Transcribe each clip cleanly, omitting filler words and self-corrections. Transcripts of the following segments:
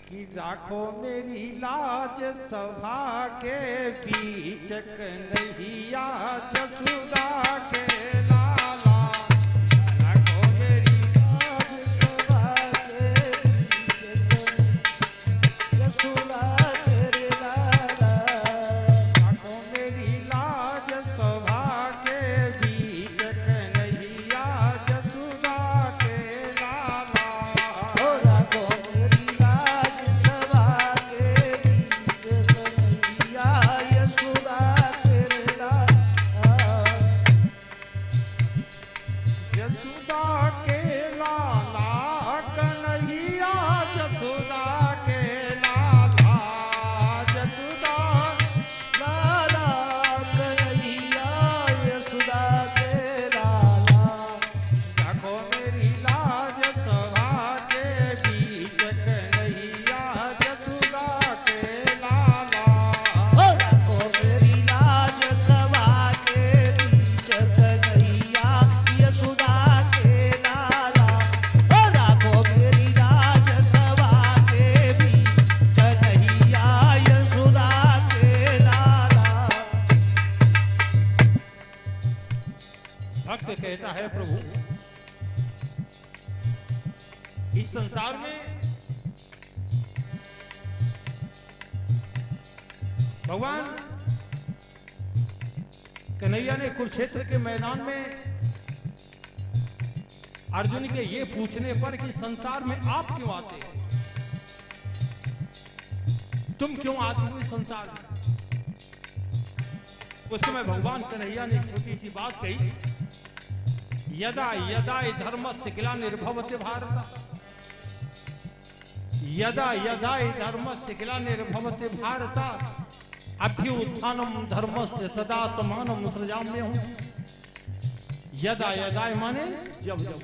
कि राखो मेरी लाज सभा के बीच कन्हैया जसुदा के लाला। राखो मेरी लाज सभा के बीच जसुदा तेरे लाला। राखो मेरी लाज सभा के बीच कन्हैया जसुदा के लाला। हो राखो मेरी लाज सभा के बीच कन्हैया यशोदा तेरे लाला। जसुदा के लाला कन्हैया जसुदा के लाला। जसुदा लाला कन्हैया यशोदा के लाला। राखो मेरी लाज सभा के बीच कन्हैया जसुदा के लाला। हो राखो मेरी लाज सभा के बीच कन्हैया यशोदा के लाला। हो राखो मेरी लाज सभा के बीच कन्हैया यशोदा के लाला। भक्त कहता है प्रभु इस संसार में भगवान कन्हैया ने कुरुक्षेत्र के मैदान में अर्जुन के ये पूछने पर कि संसार में आप क्यों आते हैं, तुम क्यों आते हो इस संसार में। उस समय भगवान कन्हैया ने एक छोटी सी बात कही, यदा यदा धर्मस्य ग्लानिर्भवति भारत। यदा यदा धर्मस्य ग्लानिर्भवति भारत अभ्युत्थानम धर्मस्य तदात्मानं सृजाम्यहम्। यदा यदा माने जब जब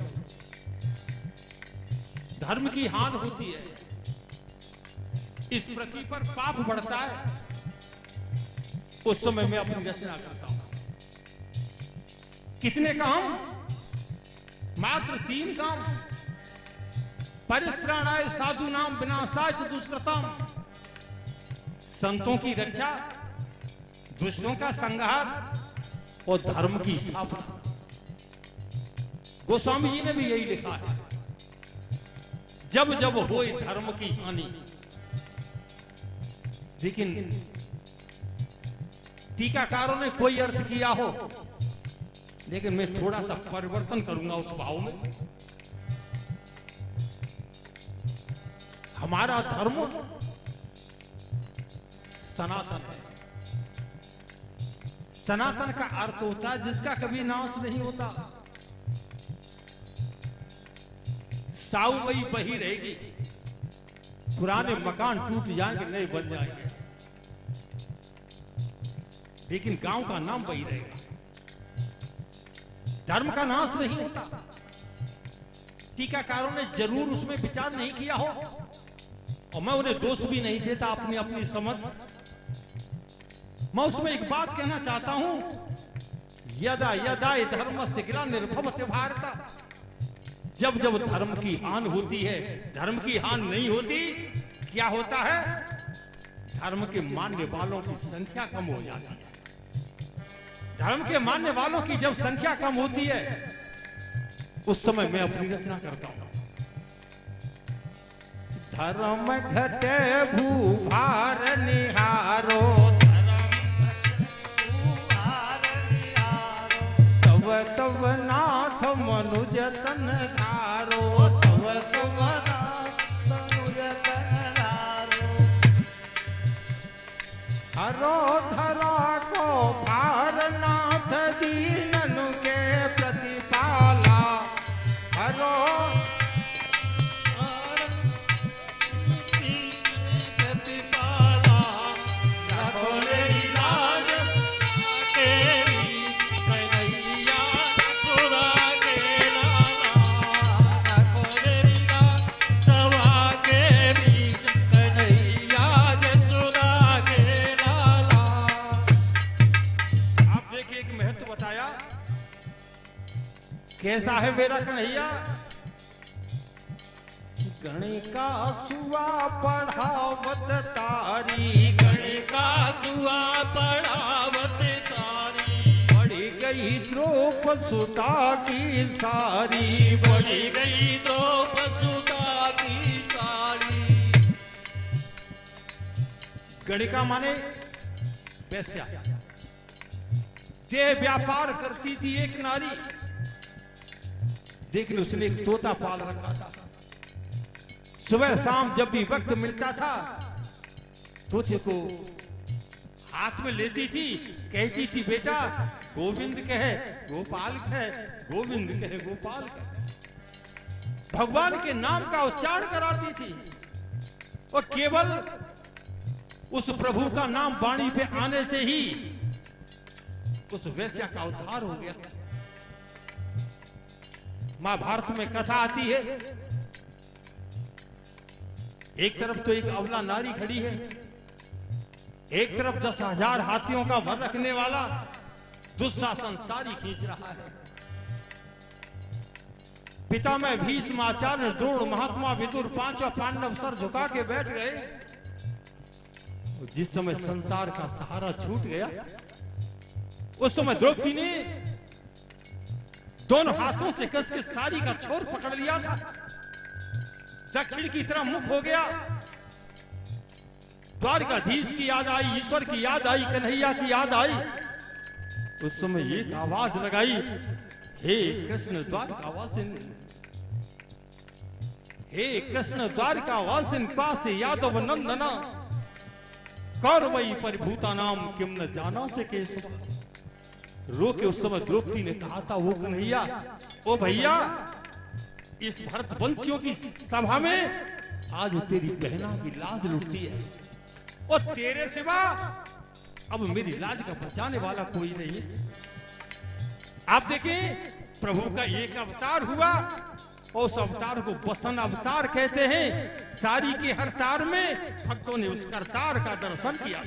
धर्म की हानि होती है, इस पृथ्वी पर पाप बढ़ता है, उस समय मैं अपनी रचना करता हूं। कितने काम? मात्र 3 काम। परित्राणाय साधु नाम विनाशाय च दुष्कृताम। संतों की रक्षा, दुष्टों का संहार और धर्म की स्थापना। गोस्वामी जी ने भी यही लिखा है, जब जब होए धर्म की हानि। लेकिन टीकाकारों ने कोई अर्थ किया हो, लेकिन मैं थोड़ा सा परिवर्तन करूंगा उस भाव में। हमारा धर्म सनातन है। सनातन का अर्थ होता है जिसका कभी नाश नहीं होता। साऊ वही बही रहेगी, पुराने मकान टूट जाएंगे, नए बन जाएंगे, लेकिन गांव का नाम वही रहेगा। धर्म का नाश नहीं होता। टीकाकारों ने जरूर उसमें विचार नहीं किया हो, और मैं उन्हें दोष भी नहीं देता, अपनी अपनी समझ। मैं उसमें एक बात कहना चाहता हूं, यदा यदा धर्मस्य ग्लानिर्भवति भारत। जब जब धर्म की हानि होती है, धर्म की हानि नहीं होती, क्या होता है? धर्म के मानने वालों की संख्या कम हो जाती है। धर्म के मानने वालों की जब संख्या कम होती है, उस समय मैं अपनी रचना करता हूं। धर्म घटे भूभार निहारो, तव तव नाथ मनुज तन धारो। तव तव नाथ मनुज तन धारो। हरो धरा को भार नाथ दीनन के प्रतिपाला। हरो कैसा है मेरा कन्हैया? गणिका सुआ पढ़ावत तारी, गणिका सुआ पढ़ावत तारी, बढ़ी गई द्रौपद सुता की सारी, बढ़ी गई द्रौपद सुता की सारी। गणिका माने वैश्या, देह व्यापार करती थी एक नारी, लेकिन उसने एक तोता पाल रखा था। सुबह शाम जब भी वक्त मिलता था तोते को हाथ में लेती थी, कहती थी बेटा गोविंद कहे गोपाल कहे, गोविंद कहे गोपाल कहे। भगवान के नाम का उच्चारण कराती थी और केवल उस प्रभु का नाम वाणी पे आने से ही उस वैश्या का उद्धार हो गया। महाभारत में कथा आती है, एक तरफ तो एक अबला नारी खड़ी है, एक तरफ 10,000 हाथियों का भर रखने वाला दुशासन सारी खींच रहा है। पितामह भीष्म, आचार्य, द्रोण, महात्मा विदुर, पांचों पांडव सर झुका के बैठ गए। जिस समय संसार का सहारा छूट गया, उस समय द्रौपदी ने दोनों हाथों से कस के साड़ी का छोर पकड़ लिया था, दक्षिण की तरफ मुख हो गया। द्वारकाधीश की याद आई, ईश्वर की याद आई, कन्हैया की याद आई। उस समय एक आवाज लगाई, हे कृष्ण द्वारकावासिन, हे कृष्ण द्वारकावासिन, पास यादव नंदना, कौरवई परिभूता नाम किम न जाना से केशव। रो के उस समय द्रौपदी ने कहा था, वो कन्हैया, ओ भैया, इस भरत वंशियों की सभा में आज तेरी बहना की लाज लुटती है और तेरे सिवा अब मेरी लाज का बचाने वाला कोई नहीं है। आप देखें, प्रभु का एक अवतार हुआ और उस अवतार को वसन अवतार कहते हैं। सारी के हर तार में भक्तों ने उस करतार का दर्शन किया।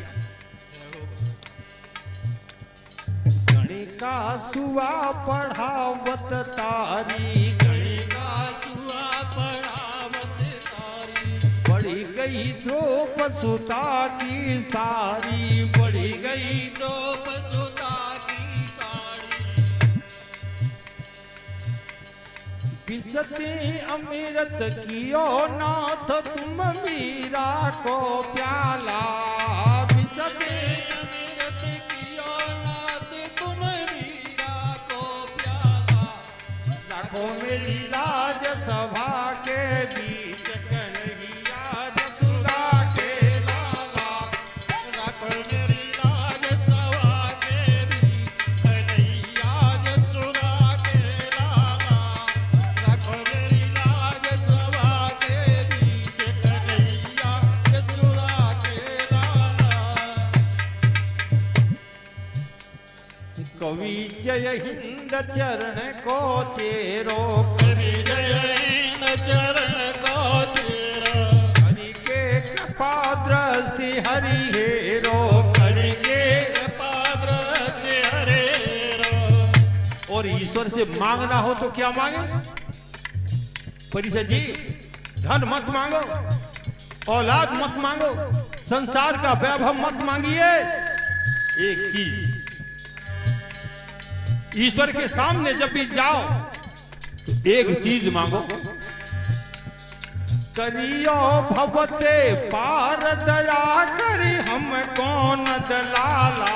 गणिका सुआ पढ़ावत तारी, गणिका सुआ पढ़ावत तारी, बढ़ी गई द्रौपद सुता की सारी, बढ़ी गई द्रौपद सुता की सारी। बिसते अमृत कियो नाथ तुम मीरा को प्याला, बिसते अमृत कियो नाथ तुम मीरा को प्याला। रखो मेरी लाज सभा के बीच, कन्हैया जसुदा के लाला। रखो मेरी लाज सभा के बीच, कन्हैया जसुदा के लाला। रखो मेरी लाज सभा के बीच, कन्हैया जसुदा के लाला। कवि जय हिंद चरण को चेरो, कवि जय हिंद चरण को चेरो, हरि के कृपा दृष्टि हरि हेरो, हरि के कृपा दृष्टि हरेरो। और ईश्वर से मांगना हो तो क्या मांगे? परिषद जी, धन मत मांगो, औलाद मत मांगो, संसार का वैभव मत मांगिए। एक चीज, ईश्वर के सामने जब भी जाओ तो एक चीज मांगो, करियो भवते पार दया करी हम कौन दलाला।